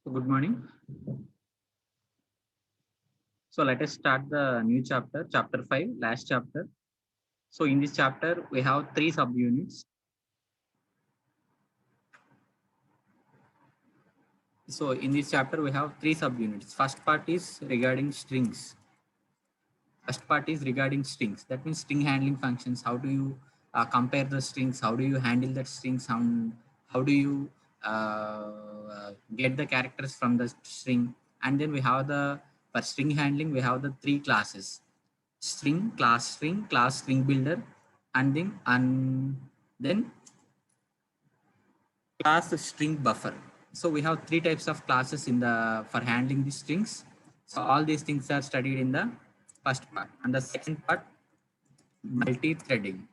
Good morning. So let us start the new chapter, chapter 5, last chapter. So in this chapter, we have three subunits. So in this chapter, we have three subunits. First part is regarding strings. First part is regarding strings. That means string handling functions. How do you compare the strings? How do you handle that strings? How do you get the characters from the string? And then we have for string handling, we have the three classes: string, class string builder, and then class string buffer. So we have three types of classes in the for handling the strings. So all these things are studied in the first part. And the second part, multi-threading,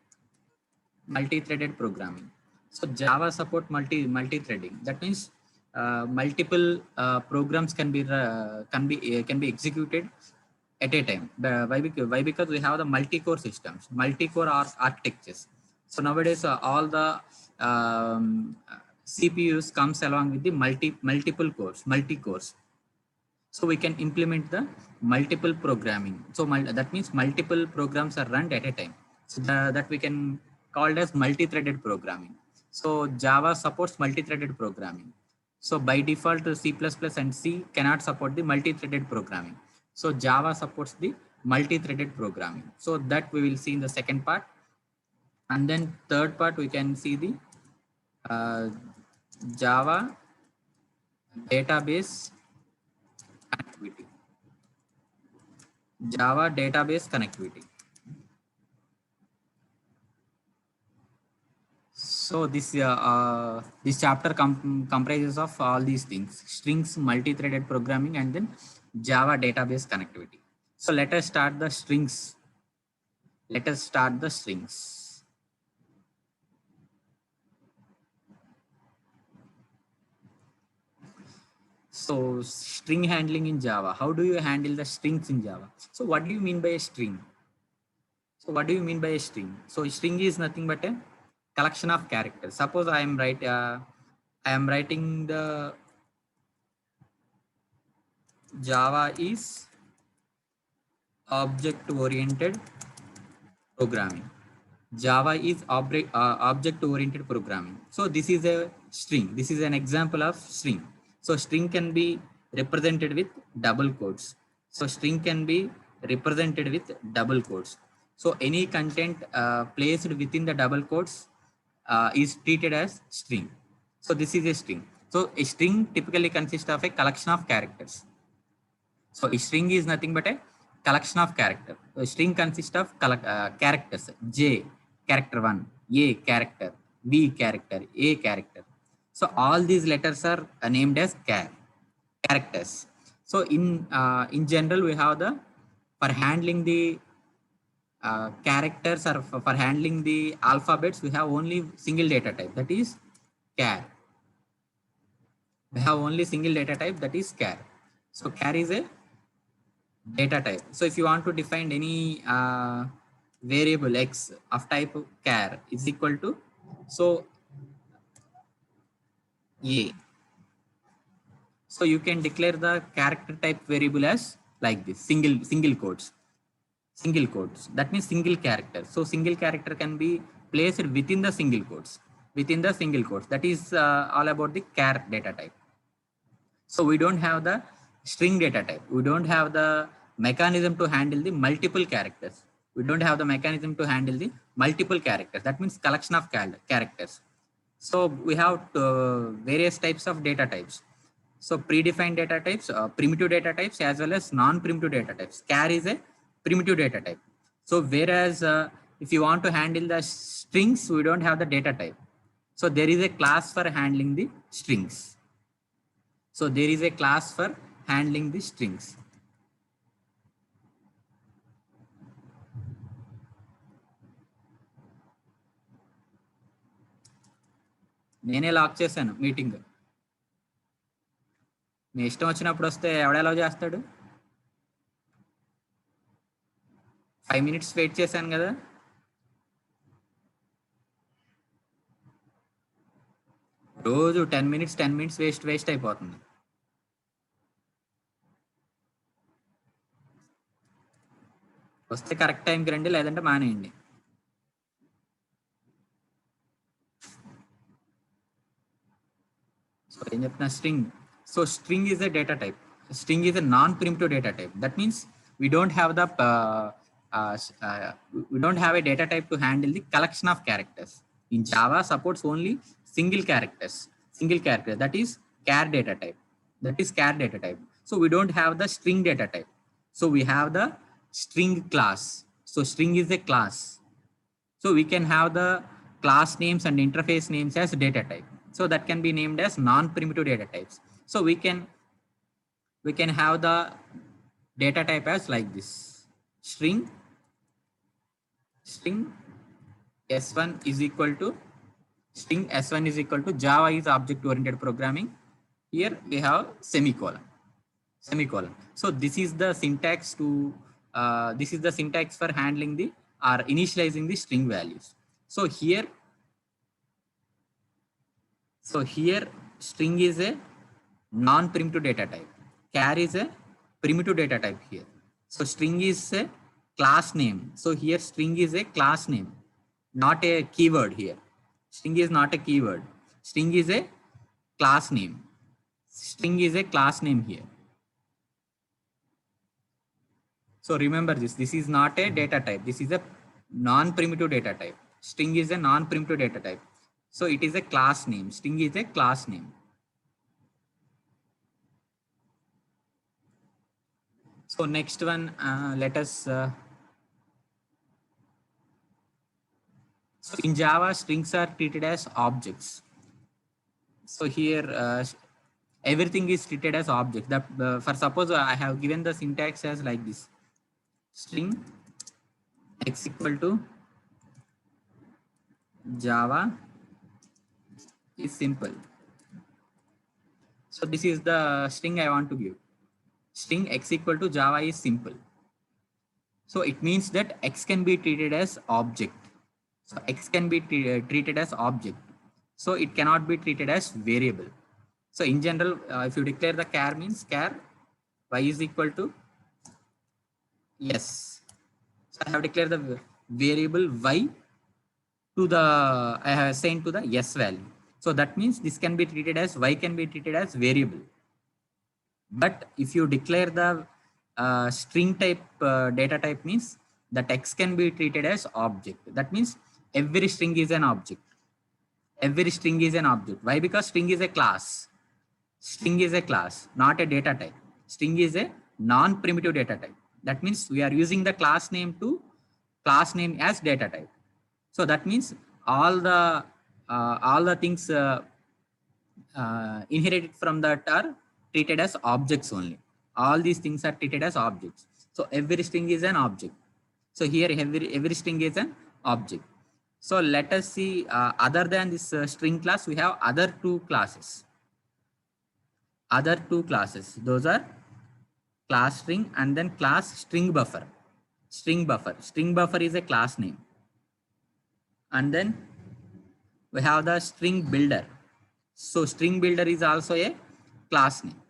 multi-threaded programming. So Java support multi-threading. That means multiple programs can be executed at a time. Why? Because we have the multi-core systems, multi-core architectures. So nowadays, all the CPUs comes along with the multiple cores, multi-cores. So we can implement the multiple programming. So that means multiple programs are run at a time. So that we can called as multi-threaded programming. So Java supports multi-threaded programming. So by default, C++ and C cannot support the multi-threaded programming. So Java supports the multi-threaded programming. So that we will see in the second part. And then third part, we can see the uh, Java database connectivity. Java database connectivity. So this chapter comprises of all these things: strings, multi-threaded programming, and then Java database connectivity. So let us start the strings. Let us start the strings. So string handling in Java. How do you handle the strings in Java? So what do you mean by a string? So what do you mean by a string? So a string is nothing but a collection of characters. Suppose I am writing the Java is object oriented programming. Java is object oriented programming. So this is a string. This is an example of string. So string can be represented with double quotes. So string can be represented with double quotes. So any content placed within the double quotes is treated as string. So this is a string. So a string typically consists of a collection of characters. So a string is nothing but a collection of character. So a string consists of characters. J character 1, A character, B character, A character. So all these letters are named as characters. So in general, we have the for handling the characters or for handling the alphabets, we have only single data type, that is char. We have only single data type, that is char. So char is a data type. So if you want to define any variable x of type char is equal to, so a. So you can declare the character type variable as like this, single quotes. Single quotes. That means single character. So single character can be placed within the single quotes. Within the single quotes. That is all about the char data type. So we don't have the string data type. We don't have the mechanism to handle the multiple characters. We don't have the mechanism to handle the multiple characters. That means collection of characters. So we have various types of data types. So predefined data types, primitive data types, as well as non-primitive data types. Char is a primitive data type. So whereas if you want to handle the strings, we don't have the data type. So there is a class for handling the strings. So there is a class for handling the strings. నేనే lock చేశాను meeting. మీ ఇష్టం వచ్చినప్పుడు వస్తే ఎవడెలా చేస్తాడు? 5 minutes wait చేశాను కదా. రోజు 10 minutes waste అయిపోతుంది. వస్తే కరెక్ట్ టైంకి రండి, లేదంటే మానేయండి. సో ఏం చెప్తున్నా, string. So string is a data type. String is a non-primitive data type. That means we don't have the we don't have a data type to handle the collection of characters. In Java supports only single characters, single character, that is char data type. That is char data type. So we don't have the string data type. So we have the string class. So string is a class. So we can have the class names and interface names as data type. So that can be named as non-primitive data types. So we can have the data type as like this: string s1 is equal to string s1 is equal to Java is object oriented programming. Here we have semicolon. So this is the syntax to this is the syntax for handling the or initializing the string values. So here string is a non-primitive data type. Char is a primitive data type here. So string is a class name. So here string is a class name, not a keyword here. String is not a keyword. String is a class name. String is a class name here. So remember this. This is not a data type. This is a non-primitive data type. String is a non-primitive data type. So it is a class name. String is a class name. So next one, let us. So in Java, strings are treated as objects. So here, everything is treated as object. For suppose I have given the syntax as like this: string x equal to Java is simple. So this is the string I want to give. String x equal to Java is simple. So it means that x can be treated as object. So x can be treated as object. So it cannot be treated as variable. So in general, if you declare the char means char y is equal to yes. So I have declared the variable y to the, I have assigned to the yes value. So that means this can be treated as, y can be treated as variable. But if you declare the string type data type means that x can be treated as object. That means every string is an object. Every string is an object. Why? Because string is a class. String is a class, not a data type. String is a non-primitive data type. That means we are using the class name to class name as data type. So that means all the things inherited from that are treated as objects only. All these things are treated as objects. So every string is an object. So here every string is an object. So let us see, other than this string class, we have other two classes. Those are class string and then class string buffer. String buffer is a class name. And then we have the string builder. So string builder is also a class name.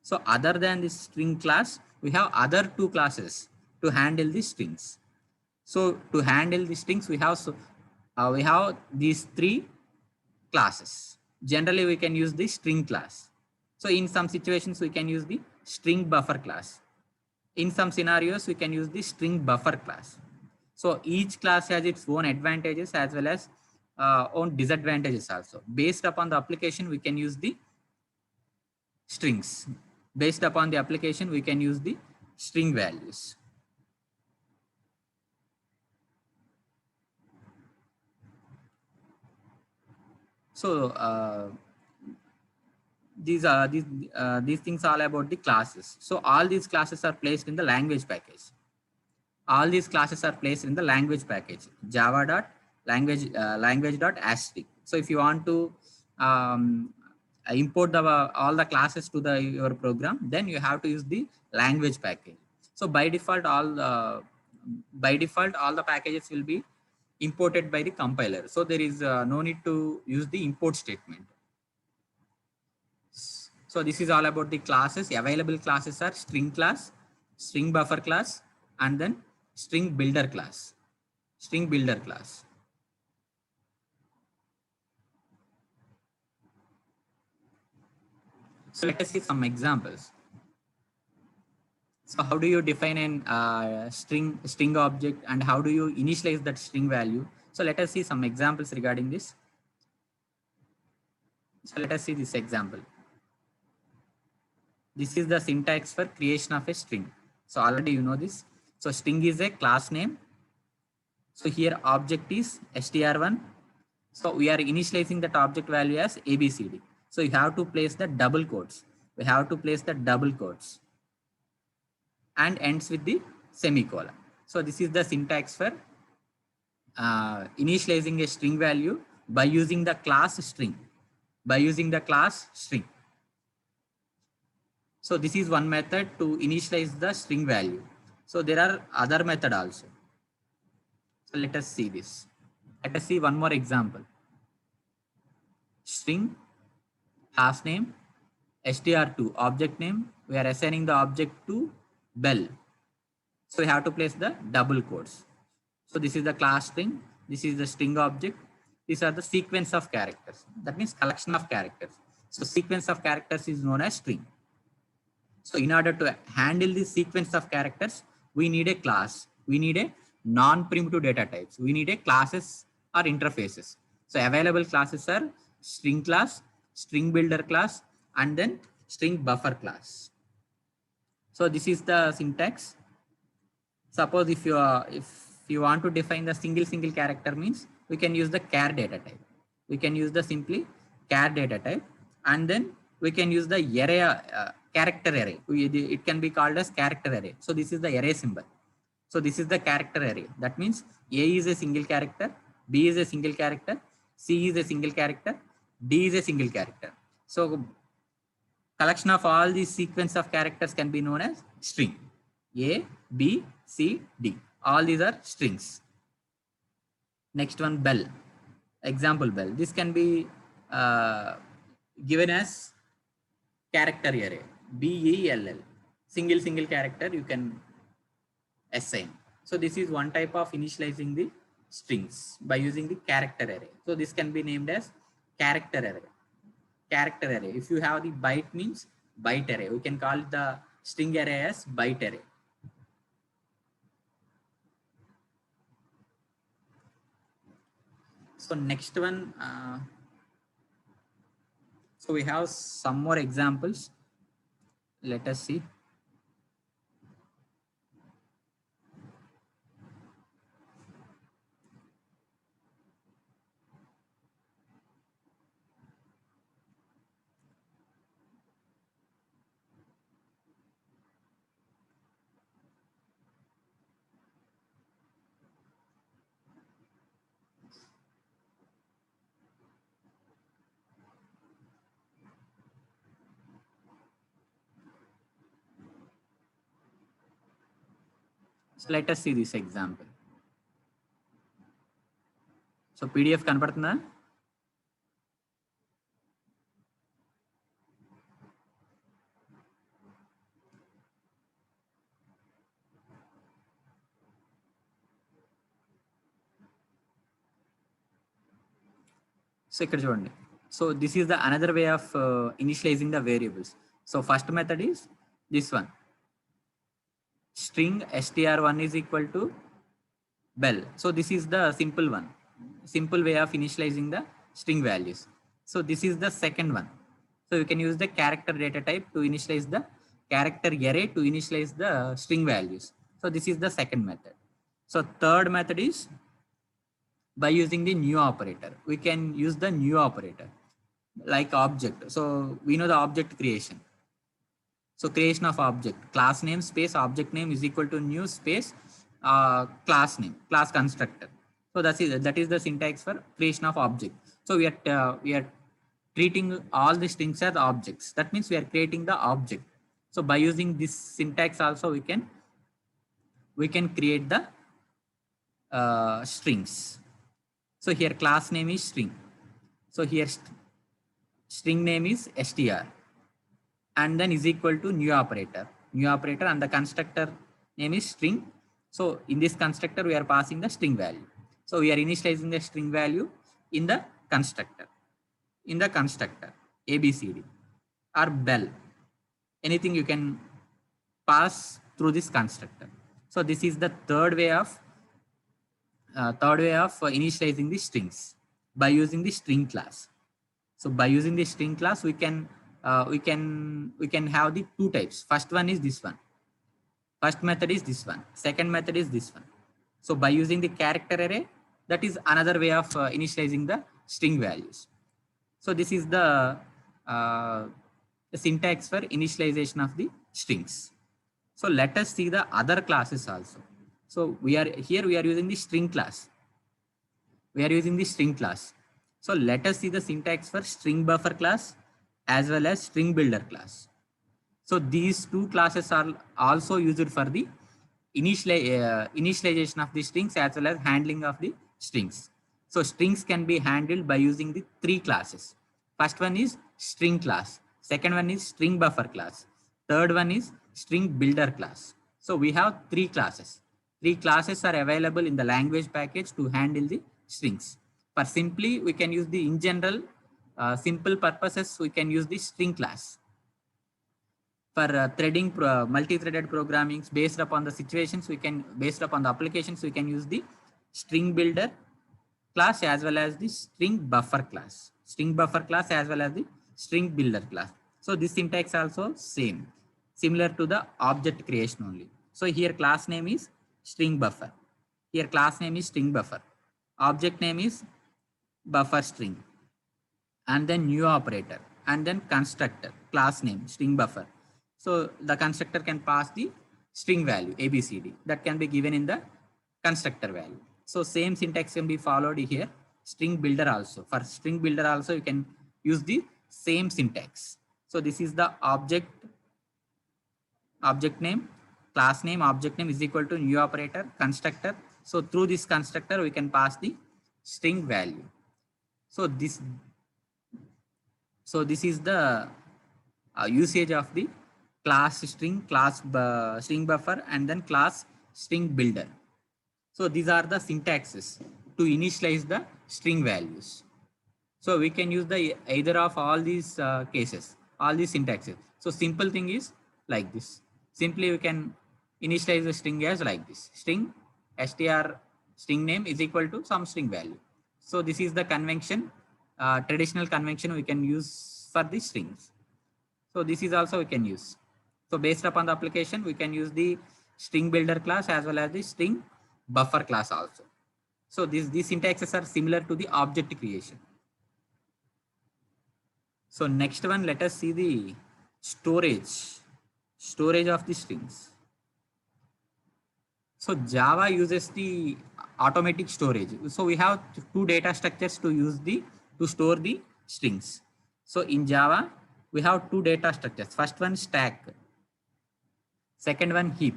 So other than this string class, we have other two classes to handle the strings. So to handle the strings, we have these three classes. Generally, we can use the string class. So in some situations, we can use the string buffer class. In some scenarios, we can use the string buffer class. So each class has its own advantages as well as own disadvantages also. Based upon the application, we can use the strings. Based upon the application, we can use the string values. So these things are all about the classes. So all these classes are placed in the language package. Java.language.asterisk. So if you want to import all the classes to your program, then you have to use the language package. So by default all the packages will be imported by the compiler. So there is no need to use the import statement. So this is all about the classes. Available classes are string class, string buffer class, and then string builder class. String builder class. So let us see some examples. So how do you define an string object, and how do you initialize that string value? So let us see some examples regarding this. So let us see this example. This is the syntax for creation of a string. So already you know this. So string is a class name. So here object is str1. So we are initializing that object value as ABCD. So you have to place the double quotes. We have to place the double quotes and ends with the semicolon. So this is the syntax for initializing a string value by using the class string. By using the class string. So this is one method to initialize the string value. So there are other method also. So let us see this. Let us see one more example. String, hash name, str2, object name. We are assigning the object to bell. So we have to place the double quotes. So this is the class string. This is the string object. These are the sequence of characters. That means collection of characters. So sequence of characters is known as string. So in order to handle this sequence of characters, we need a class. We need a non-primitive data types. We need a classes or interfaces. So available classes are string class, string builder class, and then string buffer class. So this is the syntax. Suppose if you want to define the single character means we can use the char data type. We can use the simply char data type, and then we can use the array character array. It can be called as character array. So this is the array symbol. So this is the character array. That means A is a single character, B is a single character, C is a single character, D is a single character. So collection of all these sequence of characters can be known as string. A, B, C, D. All these are strings. Next one, bell. Example bell. This can be given as character array. BELL. Single character you can assign. So this is one type of initializing the strings by using the character array. So this can be named as character array. Character array. If you have the byte means byte array. We can call the string array as byte array. So next one, so we have some more examples. Let us see. So let us see this example. So PDF కనపడుతుందా? So ఇక్కడ చూడండి. So this is the another way of initializing the variables. So first method is this one. String str1 is equal to bell. So this is the simple one. Simple way of initializing the string values. So this is the second one. So you can use the character data type to initialize the character array to initialize the string values. So this is the second method. So third method is by using the new operator. We can use the new operator like object. So we know the object creation. So creation of object, class name space object name is equal to new space class name, class constructor. So that is the syntax for creation of object. So we are treating all the strings as objects. That means we are creating the object. So by using this syntax also we can create the strings. So here class name is string. So here string name is str, and then is equal to new operator. new operator, and the constructor name is string. So in this constructor, we are passing the string value. So we are initializing the string value in the constructor. In the constructor, ABCD or bell, anything you can pass through this constructor. So this is the third way of initializing the strings by using the string class. So by using the string class, we can have the two types. First one is this one. First method is this one. Second method is this one. So by using the character array, that is another way of initializing the string values. So this is the syntax for initialization of the strings. So let us see the other classes also. So we are using the string class. We are using the string class. So let us see the syntax for string buffer class as well as string builder class. So these two classes are also used for the initialization of the strings as well as handling of the strings. So strings can be handled by using the three classes. First one is string class. Second one is string buffer class. Third one is string builder class. So we have three classes. Three classes are available in the language package to handle the strings. For simply, we can use the in general simple purposes, we can use the string class. For threading, multi-threaded programming based upon the situations, based upon the applications, we can use the string builder class as well as the string buffer class. String buffer class as well as the string builder class. So this syntax also same, similar to the object creation only. So here class name is string buffer. Here class name is string buffer. Object name is buffer string. And then new operator. And then constructor, class name, string buffer. So the constructor can pass the string value, ABCD, that can be given in the constructor value. So same syntax can be followed here. String builder also. For string builder also, you can use the same syntax. So this is the object name, class name, object name is equal to new operator, constructor. So through this constructor, we can pass the string value. So this is the usage of the class string, class string buffer, and then class string builder. So these are the syntaxes to initialize the string values. So we can use the either of all these cases, all these syntaxes. So simple thing is like this. Simply we can initialize the string as like this. String str string name is equal to some string value. So this is the convention, traditional convention we can use for the strings. So this is also we can use. So based upon the application, we can use the string builder class as well as the string buffer class also. So these syntaxes are similar to the object creation. So next one, let us see the storage of the strings. So Java uses the automatic storage. So we have two data structures to store the strings. So in Java, we have two data structures. First one stack, second one heap.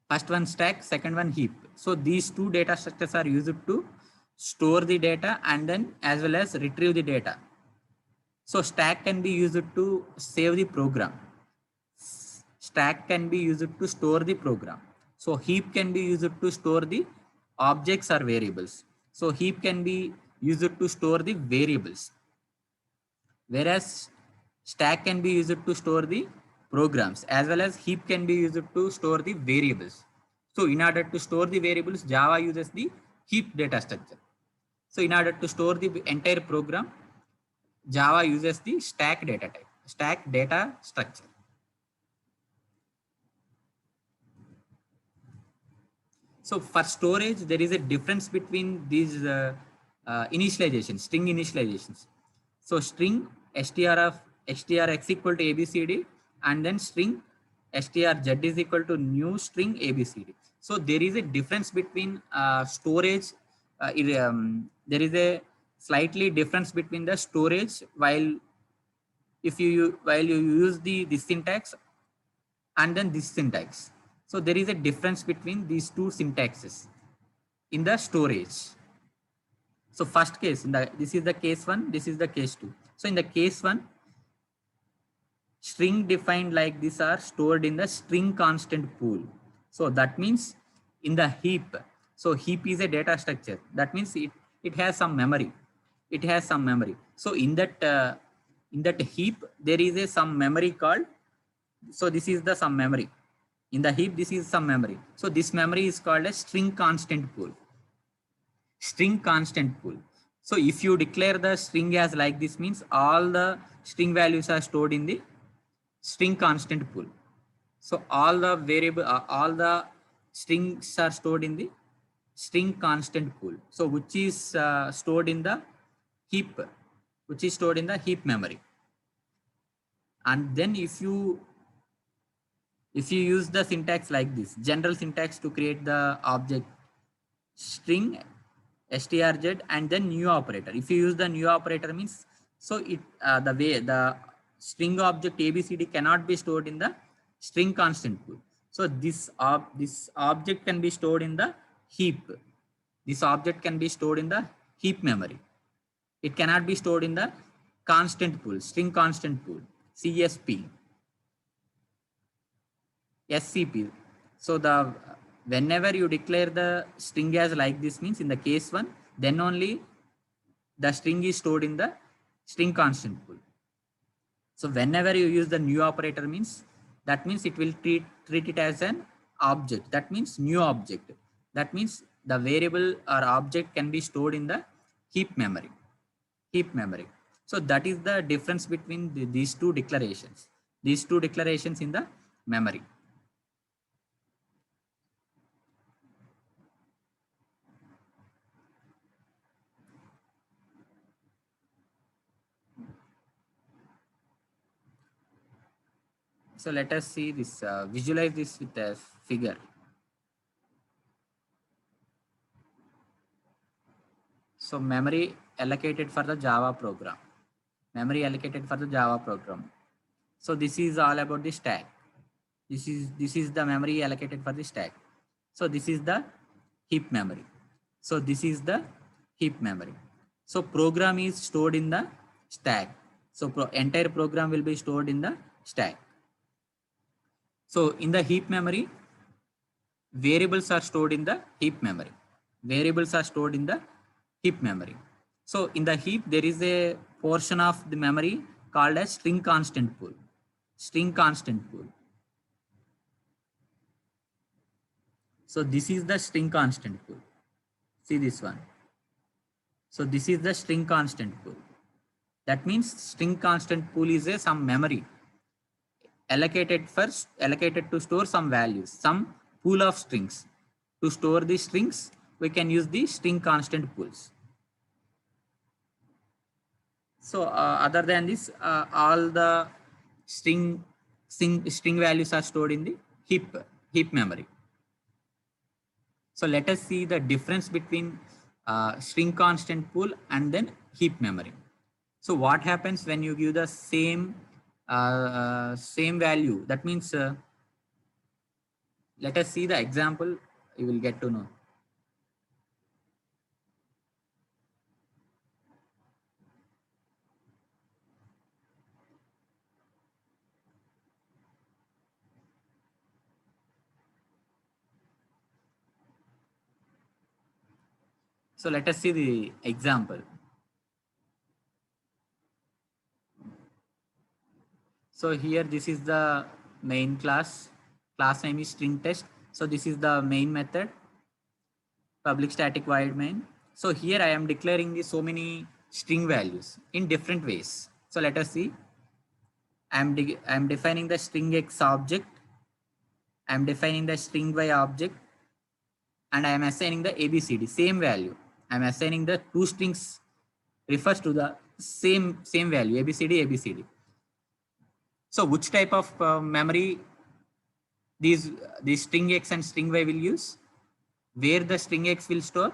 First one stack, second one heap. So these two data structures are used to store the data and then as well as retrieve the data. So stack can be used to save the program. Stack can be used to store the program. So heap can be used to store the objects or variables. So heap can be used to store the variables. Whereas stack can be used to store the programs as well as heap can be used to store the variables. So in order to store the variables, Java uses the heap data structure. So in order to store the entire program, Java uses the stack data type, stack data structure. So for storage, there is a difference between these initializations, string initializations. So string strx equal to ABCD and then string strz is equal to new string ABCD. So there is a difference between storage. There is a slightly difference between the storage while you use this syntax and then this syntax. So there is a difference between these two syntaxes in the storage. So first case, this is the case one, this is the case two. So in the case one, string defined like this are stored in the string constant pool. So that means in the heap. So heap is a data structure. That means it has some memory. It has some memory. So in that heap there is a some memory called. So this is the some memory. In the heap this is some memory. So this memory is called a string constant pool. String constant pool. So if you declare the string as like this means all the string values are stored in the string constant pool. So all the variable, all the strings are stored in the string constant pool. So which is stored in the heap, which is stored in the heap memory. And then if you use the syntax like this, general syntax to create the object string strz and then new operator. If you use the new operator means so it the way the string object abcd cannot be stored in the string constant pool. So this object can be stored in the heap. This object can be stored in the heap memory. It cannot be stored in the constant pool, string constant pool, CSP. SCP. So the whenever you declare the string as like this means in the case one, then only the string is stored in the string constant pool. So whenever you use the new operator means that means it will treat it as an object. That means new object. That means the variable or object can be stored in the heap memory. Heap memory. So that is the difference between these two declarations. These two declarations in the memory. So let us see this, visualize this with a figure. So memory allocated for the Java program. Memory allocated for the Java program. So this is all about the stack. This is the memory allocated for the stack. So this is the heap memory. So this is the heap memory. So program is stored in the stack. So entire program will be stored in the stack. So in the heap memory, variables are stored in the heap memory. Variables are stored in the heap memory. So in the heap, there is a portion of the memory called as string constant pool. String constant pool. So this is the string constant pool. See this one. So this is the string constant pool. That means string constant pool is a some memory allocated to store some values, some pool of strings. To store the strings, we can use the string constant pools. So other than this, all the string values are stored in the heap memory. So let us see the difference between string constant pool and then heap memory. So what happens when you give the same value? That means let us see the example. You will get to know. So let us see the example. So here this is the main class. Class name is string test. So this is the main method, public static void main. So here I am declaring the so many string values in different ways. So let us see. I'm defining the string X object. I'm defining the string Y object, and I am assigning the ABCD same value. I'm assigning the two strings refers to the same value ABCD ABCD. So which type of memory these string X and string Y will use? Where the string X will store?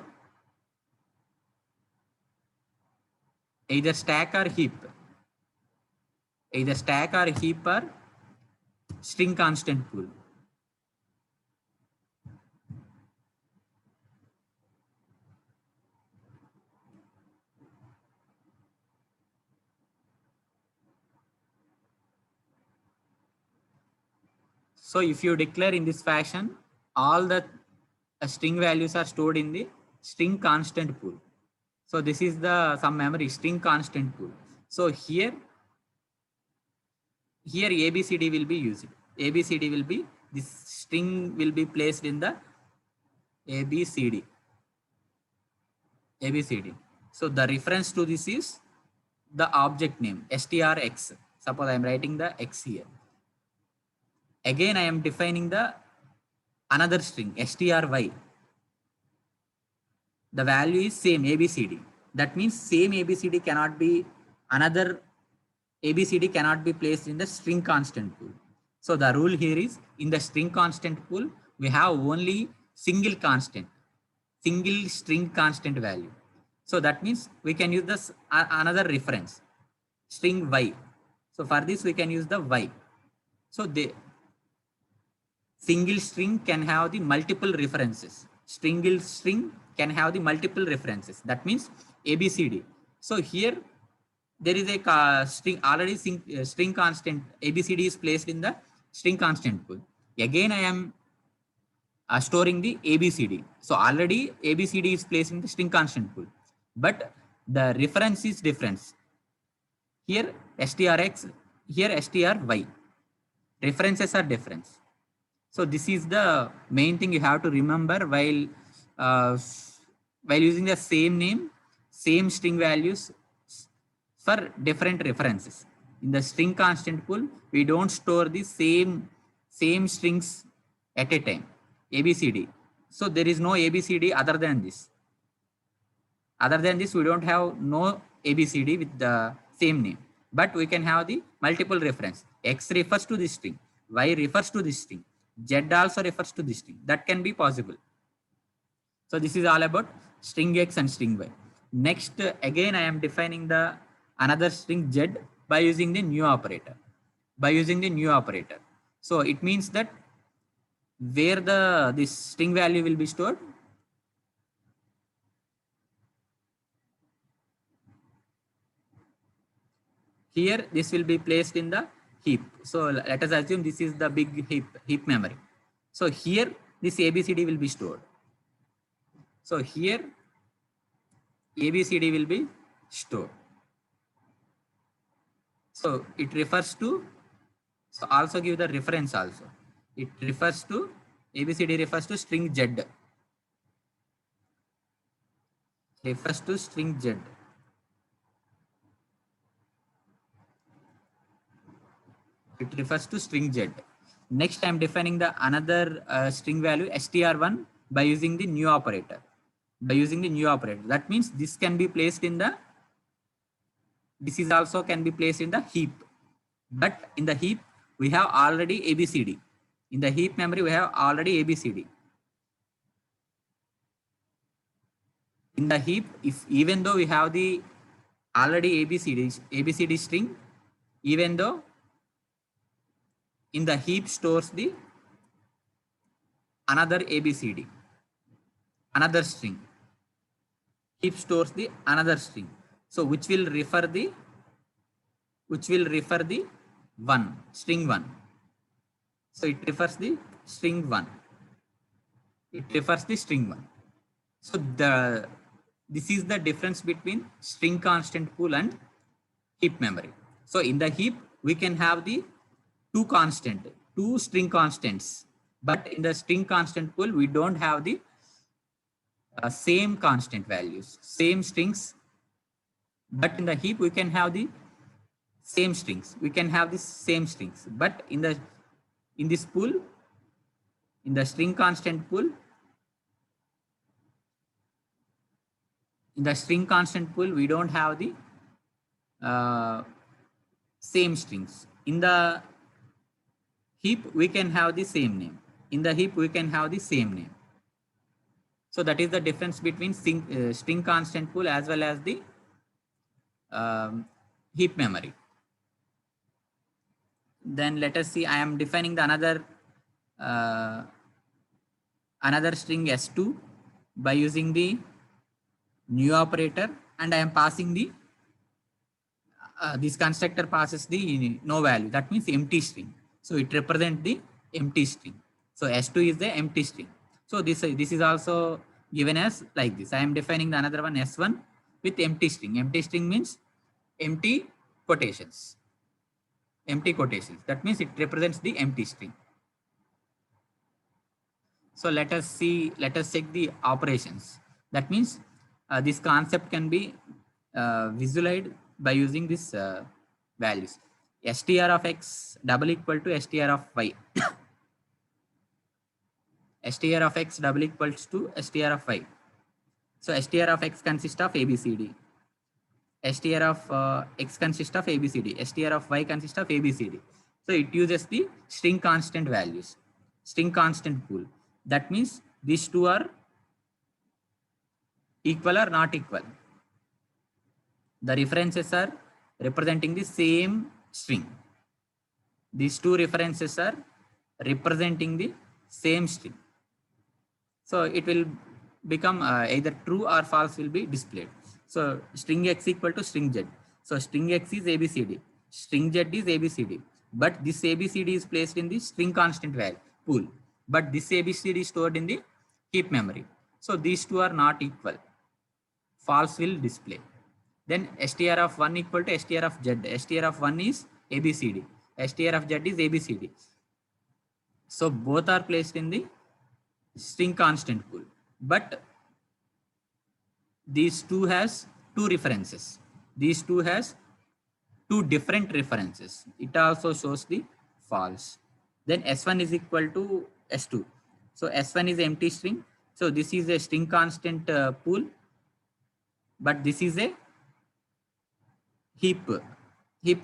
Either stack or heap. Either stack or heap or string constant pool. So if you declare in this fashion, all the string values are stored in the string constant pool. So this is the some memory string constant pool. So here ABCD will be used. ABCD will be, this string will be placed in the ABCD. ABCD. So the reference to this is the object name strx. Suppose I am writing the x here. Again I am defining the another string stry. The value is same ABCD. That means same ABCD cannot be, another ABCD cannot be placed in the string constant pool. So the rule here is, in the string constant pool we have only single constant, single string constant value. So that means we can use this another reference string y. So for this we can use the y. So the single string can have the multiple references. Single string can have the multiple references. That means ABCD. So here there is a string already, string constant ABCD is placed in the string constant pool. Again I am storing the ABCD. So already ABCD is placed in the string constant pool, but the reference is different. Here strx, here stry. References are different. So this is the main thing you have to remember uh, while using the same name, same string values for different references. In the string constant pool, we don't store the same strings at a time, ABCD. So there is no ABCD other than this. Other than this, we don't have no ABCD with the same name, but we can have the multiple reference. X refers to this string, Y refers to this string, Z also refers to this string. That can be possible. So this is all about string X and string Y. Next, again, I am defining the another string Z by using the new operator. By using the new operator. So it means that where this string value will be stored. Here, this will be placed in the heap. So let us assume this is the big heap memory. So here, this ABCD will be stored. So here, ABCD will be stored. So it refers to, so also give the reference also. It refers to, ABCD refers to string Z. Refers to string Z. It refers to string Z. Next, I am defining the another string value str1 by using the new operator. By using the new operator. That means this can be placed in the, this is also can be placed in the heap. But in the heap, we have already ABCD. In the heap memory, we have already ABCD. In the heap, if even though we have the already ABCD string, even though in the heap stores the another ABCD, another string. Heap stores the another string. So which will refer the one, string one. So it refers the string one. It refers the string one. So this is the difference between string constant pool and heap memory. So in the heap, we can have the two string constants, but in the string constant pool, we don't have the same constant values, same strings. But in the heap, we can have the same strings. We can have the same strings. But in this pool, in the string constant pool, we don't have the same strings. In the heap, we can have the same name. In the heap, we can have the same name. So that is the difference between string constant pool as well as the heap memory. Then let us see, I am defining the another string s2 by using the new operator, and I am passing the this constructor passes the no value. That means empty string. So it represents the empty string. So S2 is the empty string. So this is also given as like this. I am defining the another one S1 with empty string. Empty string means empty quotations. Empty quotations. That means it represents the empty string. So let us see, let us check the operations. That means this concept can be visualized by using this values. Str of x double equal to str of y. Str of x double equals to str of y. So str of x consists of ABCD. Str of x consists of ABCD. Str of y consists of ABCD. So it uses the string constant values, string constant pool. That means these two are equal or not equal. The references are representing the same string. These two references are representing the same string. So it will become either true or false will be displayed. So string x equal to string z. So string x is ABCD. String z is ABCD. But this ABCD is placed in the string constant value pool. But this ABCD is stored in the heap memory. So these two are not equal. False will display. Then str of 1 equal to str of z. Str of 1 is ABCD. Str of z is ABCD. So both are placed in the string constant pool. But these two has two references. These two has two different references. It also shows the false. Then S1 is equal to S2. So S1 is empty string. So this is a string constant pool, but this is a heap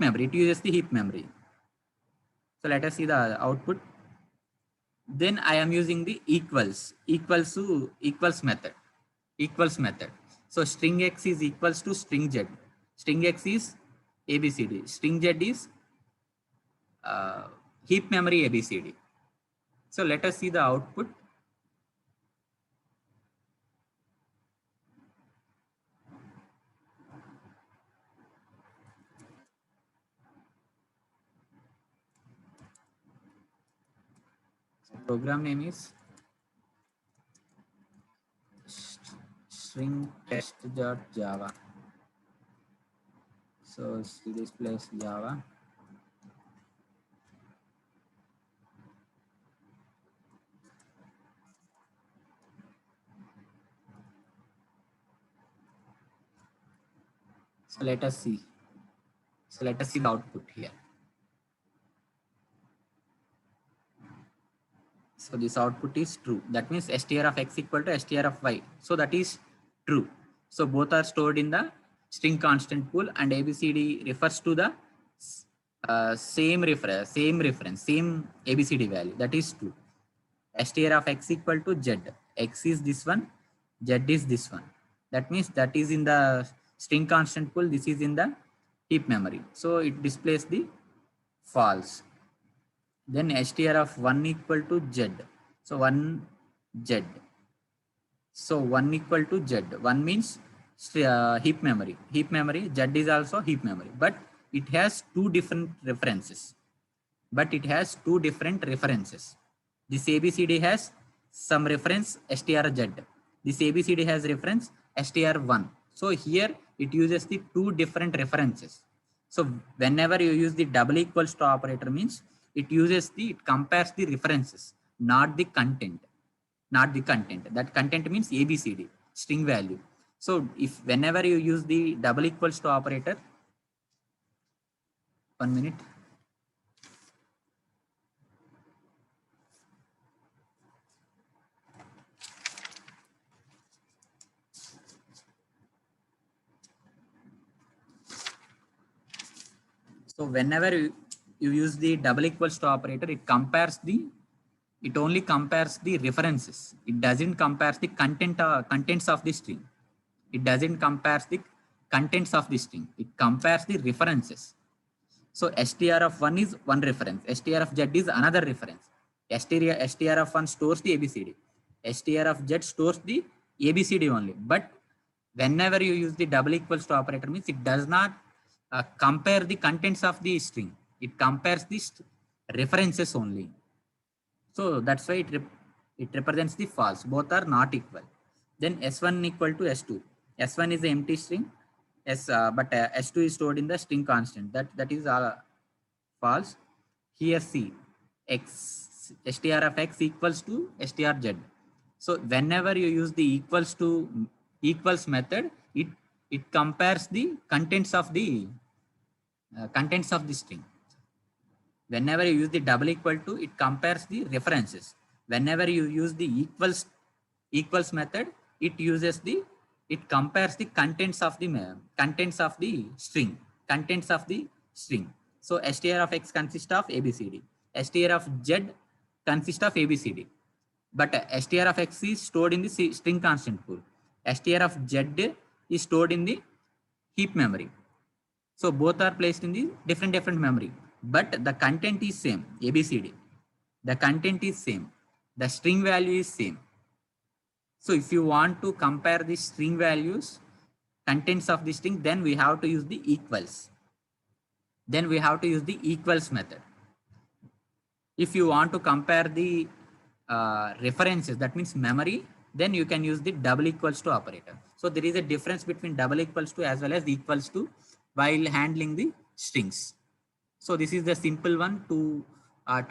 memory. It uses the heap memory. So let us see the output. Then I am using the equals method. Equals method. So string x is equals to string z. String x is ABCD. String z is heap memory ABCD. So let us see the output. So program name is string test.java. So see this place Java. So let us see. So let us see the output here. So this output is true. That means str of x equal to str of y. So that is true. So both are stored in the string constant pool, and ABCD refers to the same reference, same ABCD value. That is true. Str of x equal to z. X is this one, z is this one. That means that is in the string constant pool. This is in the heap memory. So it displays the false. Then str of 1 equal to z. So 1 z. So 1 equal to z. 1 means heap memory. Heap memory. Z is also heap memory. But it has two different references. This ABCD has some reference strz. This ABCD has reference str1. So here it uses the two different references. So whenever you use the double equals to operator means it compares the references, not the content. That content means ABCD, string value. So if whenever you use the double equals to operator, 1 minute. So whenever you use the double equals to operator, it only compares the references. It doesn't compare the contents of the string. It doesn't compare the contents of the string. It compares the references. So str of 1 is one reference. Str of z is another reference. Str of 1 stores the ABCD. Str of z stores the ABCD only. But whenever you use the double equals to operator means it does not compare the contents of the string. It compares the references only. So that's why it represents the false. Both are not equal. Then S1 equal to S2. S1 is the empty string. But S2 is stored in the string constant. That is false. Here see x str of x equals to strz. So whenever you use the equals method, it compares the contents of the string. Whenever you use the double equal to, it compares the references. Whenever you use the equals method, it compares the contents of the string. So str of x consists of abcd, str of z consists of abcd, but str of x is stored in the string constant pool. Str of z is stored in the heap memory. So both are placed in the different memory, but the content is same, ABCD. The content is same. The string value is same. So if you want to compare the string values, contents of the string, then we have to use the equals. Then we have to use the equals method. If you want to compare the references, that means memory, then you can use the double equals to operator. So there is a difference between double equals to as well as equals to while handling the strings. So this is the simple one to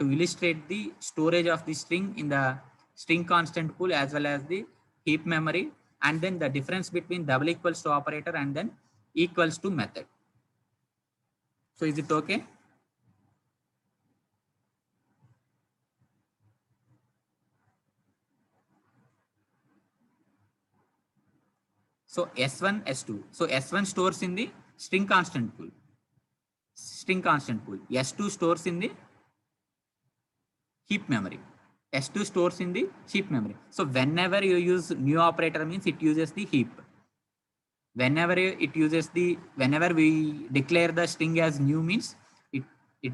illustrate the storage of the string in the string constant pool as well as the heap memory, and then the difference between double equals to operator and then equals to method. So is it okay? So S1, S2. So S1 stores in the string constant pool. S2 stores in the heap memory. S2 stores in the heap memory. So whenever you use new operator means it uses the heap. Whenever we declare the string as new means it it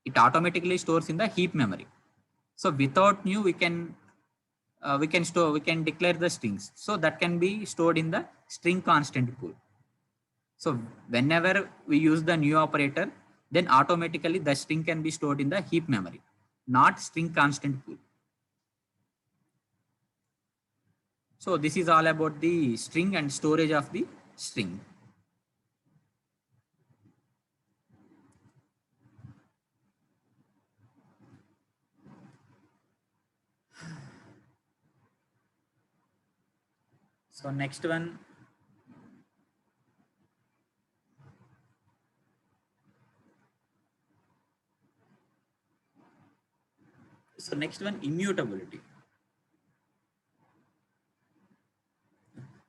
it automatically stores in the heap memory. So without new we can declare the strings. So that can be stored in the string constant pool. So whenever we use the new operator, then automatically the string can be stored in the heap memory, not string constant pool. So this is all about the string and storage of the string. So next one. So next one, immutability.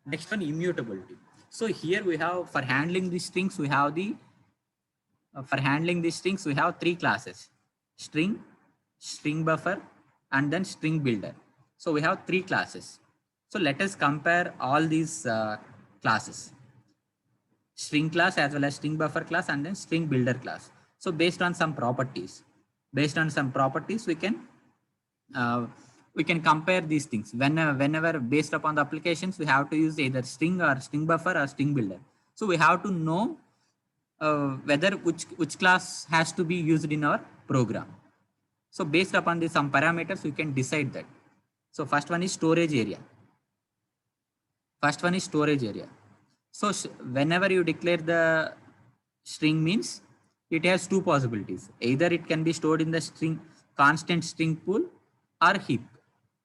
Next one, immutability. So here we have, for handling the strings, we have three classes: string, string buffer, and then string builder. So we have three classes. So let us compare all these classes: string class as well as string buffer class and then string builder class. So based on some properties, we can compare these things. Whenever based upon the applications, we have to use either string or string buffer or string builder. So we have to know whether which class has to be used in our program. So based upon the some parameters, we can decide that. So first one is storage area. So whenever you declare the string means it has two possibilities. Either it can be stored in the constant string pool or heap.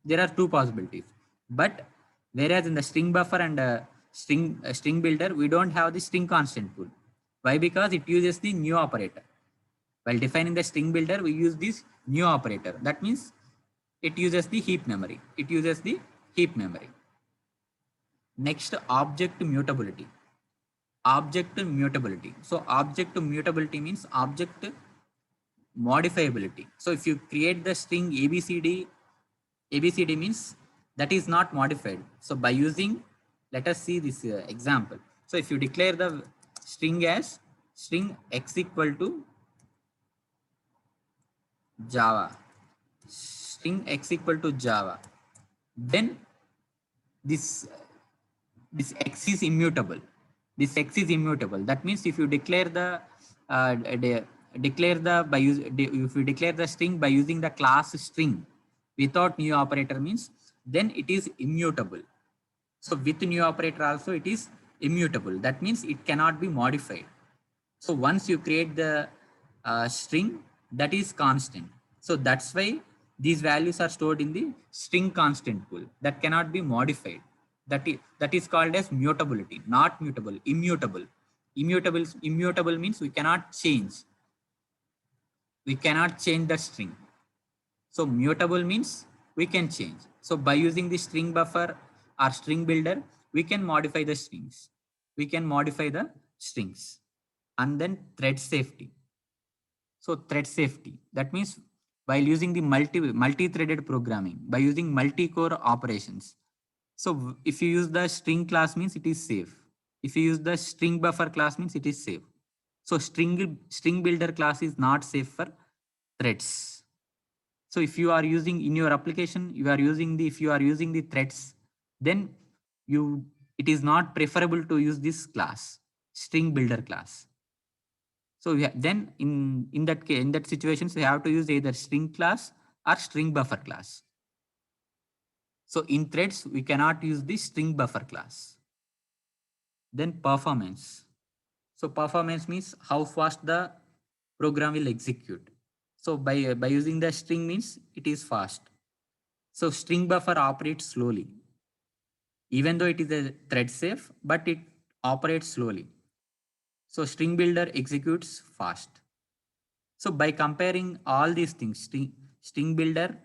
There are two possibilities. But whereas in the string buffer and string builder, we don't have the string constant pool. Why? Because it uses the new operator. While defining the string builder, we use this new operator. That means it uses the heap memory. Next, object mutability. So object mutability means object modifiability. So if you create the string ABCD means that is not modified. So by using, let us see this example. So if you declare the string as string x equal to Java, then this x is immutable. That means if you declare the if you declare the string by using the class string, Without new operator means then it is immutable. So with new operator also it is immutable. That means it cannot be modified. So once you create the string, that is constant. So that's why these values are stored in the string constant pool that cannot be modified. That is called as mutability, not mutable, immutable. Immutable means we cannot change. We cannot change the string. So mutable means we can change. So by using the string buffer or string builder, we can modify the strings. We can modify the strings. And then thread safety. So thread safety, that means while using the multi-threaded programming, by using multi-core operations. So if you use the string class means it is safe. If you use the string buffer class means it is safe. So string builder class is not safe for threads. So if you are using in your application, if you are using the threads, then it is not preferable to use this class, string builder class. So then in that case, in that situations, we have to use either string class or string buffer class. So in threads, we cannot use the string buffer class. Then performance. So performance means how fast the program will execute. So by using the string means it is fast. So string buffer operates slowly. Even though it is a thread safe, but it operates slowly. So string builder executes fast. So by comparing all these things, string builder,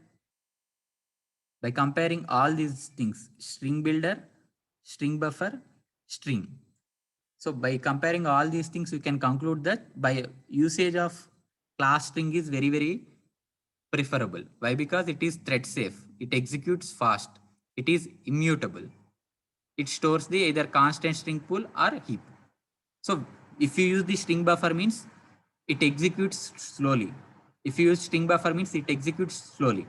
by comparing all these things, string builder, string buffer, string. So by comparing all these things, we can conclude that by usage of class string is very, very preferable. Why? Because it is thread safe. It executes fast. It is immutable. It stores the either constant string pool or heap. So if you use the string buffer means it executes slowly. If you use string buffer means it executes slowly.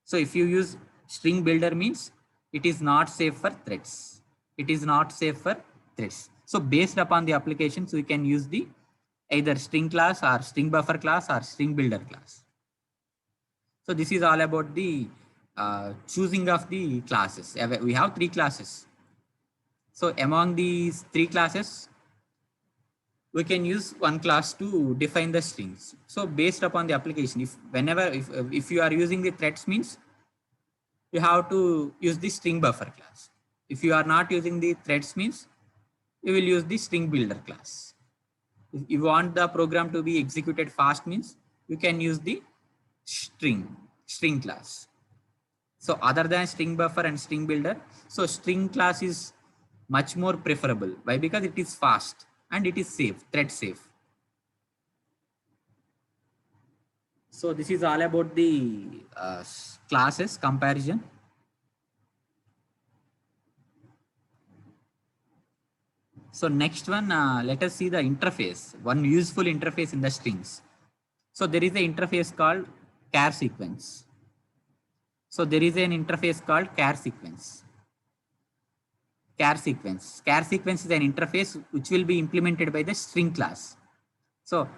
So if you use string builder means it is not safe for threads. It is not safe for threads. So based upon the applications, we can use the either string class or string buffer class or string builder class. So this is all about the choosing of the classes. We have 3 classes. So among these 3 classes, we can use one class to define the strings. So based upon the application, if you are using the threads means you have to use the string buffer class. If you are not using the threads means you will use the string builder class. If you want the program to be executed fast means you can use the string class. So other than string buffer and string builder, so string class is much more preferable. Why? Because it is fast and it is safe, thread safe. So this is all about the classes comparison. So next one, let us see the interface, one useful interface in the strings. So there is an interface called char sequence. So there is an interface called char sequence. Char sequence. Char sequence is an interface which will be implemented by the string class. So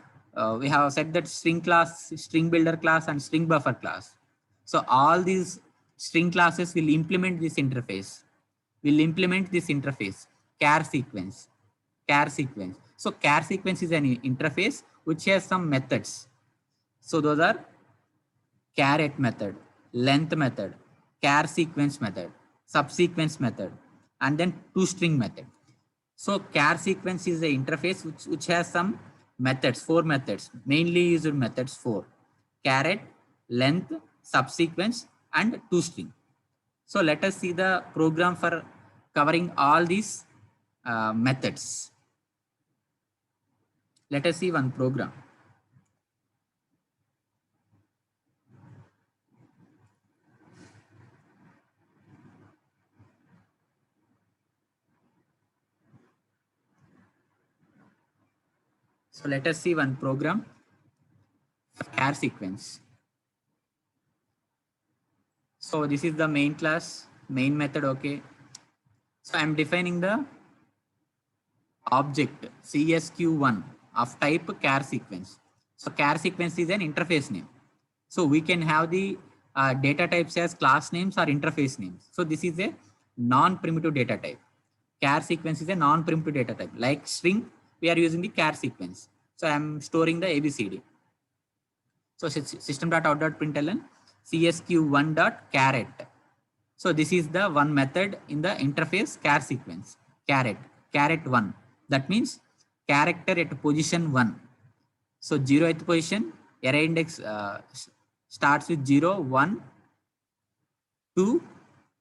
we have said that string class, string builder class, and string buffer class. So all these string classes will implement this interface. Char sequence. Char sequence. So char sequence is an interface which has some methods. So those are caret method, length method, char sequence method, subsequence method, and then toString method. So char sequence is the interface which has some methods, 4 methods, mainly used methods 4: caret, length, subsequence, and toString. So let us see the program for covering all these methods. Let us see one program. So let us see one program, char sequence. So this is the main class, main method, okay. So I'm defining the object CSQ1 of type char sequence. So char sequence is an interface name. So we can have the data types as class names or interface names. So this is a non-primitive data type. Char sequence is a non-primitive data type. Like string, we are using the char sequence. So I'm storing the ABCD. So system.out.println csq1.caret. So this is the one method in the interface char sequence. Caret1. That means character at position 1. So 0th position, array index starts with 0, 1, 2,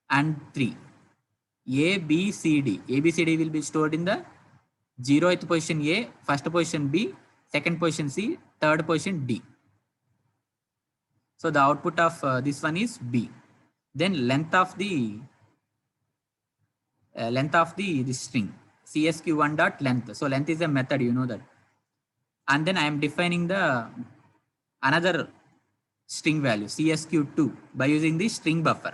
and 3. A, B, C, D. A, B, C, D will be stored in the 0th position A, first position B, second position C, third position D. So the output of this one is B. Then length of the string, csq1.length. So length is a method, you know that. And then I am defining the another string value csq2 by using the string buffer.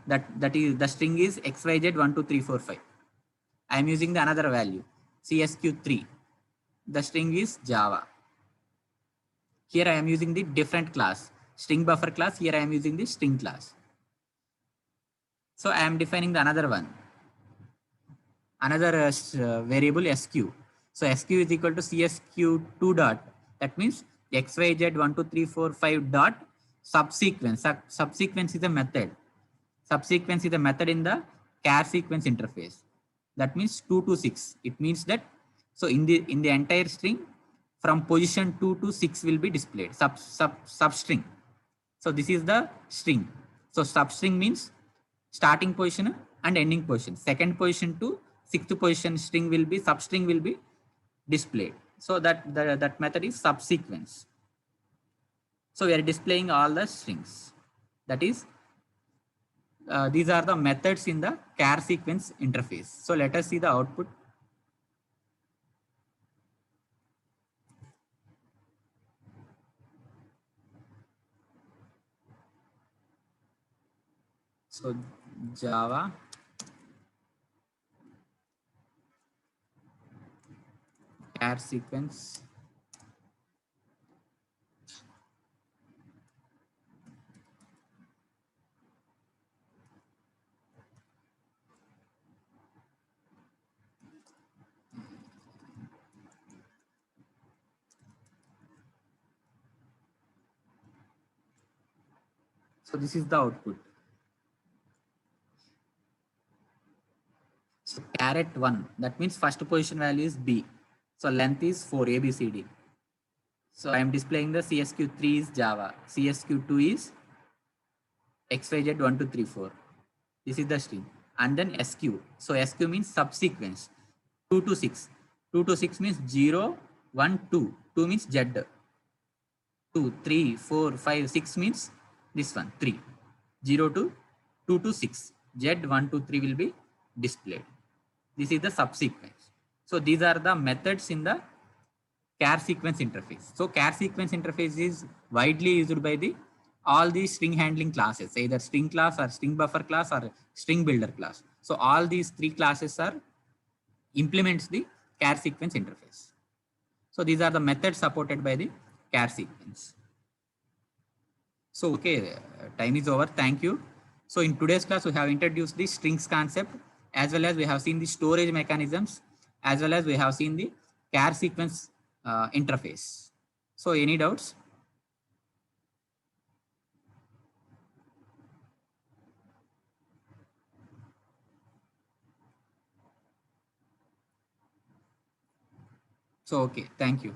That is the string is xyz12345. I am using the another value csq3. The string is Java. Here I am using the different class string buffer class. Here I am using the string class. So I am defining the another one, another variable sq. So sq is equal to csq2 dot. That means xyz12345 dot subsequence. Subsequence is a method. Subsequence is a method in the char sequence interface. That means 2 to 6. It means that so in the entire string from position 2 to 6 will be displayed substring. So this is the string. So substring means starting position and ending position. Second position to sixth position string will be substring will be displayed. So that method is subsequence. So we are displaying all the strings. That is these are the methods in the char sequence interface. So let us see the output. So Java char sequence so this is the output. So caret 1, that means first position value is B. So length is 4 ABCD. So I am displaying the CSQ3 is Java. CSQ2 is XYZ1234. This is the string. And then SQ. So SQ means subsequence. 2 to 6. 2 to 6 means 0, 1, 2. 2 means Z. 2, 3, 4, 5, 6 means this one, 3. 0 to 2 to 6. Z1, 2, 3 will be displayed. This is the subsequence. So these are the methods in the char sequence interface. So char sequence interface is widely used by all the string handling classes, either string class or string buffer class or string builder class. So all these three classes are implements the char sequence interface. So these are the methods supported by the char sequence. So okay, time is over. Thank you. So in today's class, we have introduced the strings concept, as well as we have seen the storage mechanisms, as well as we have seen the char sequence interface. So any doubts? So okay, thank you.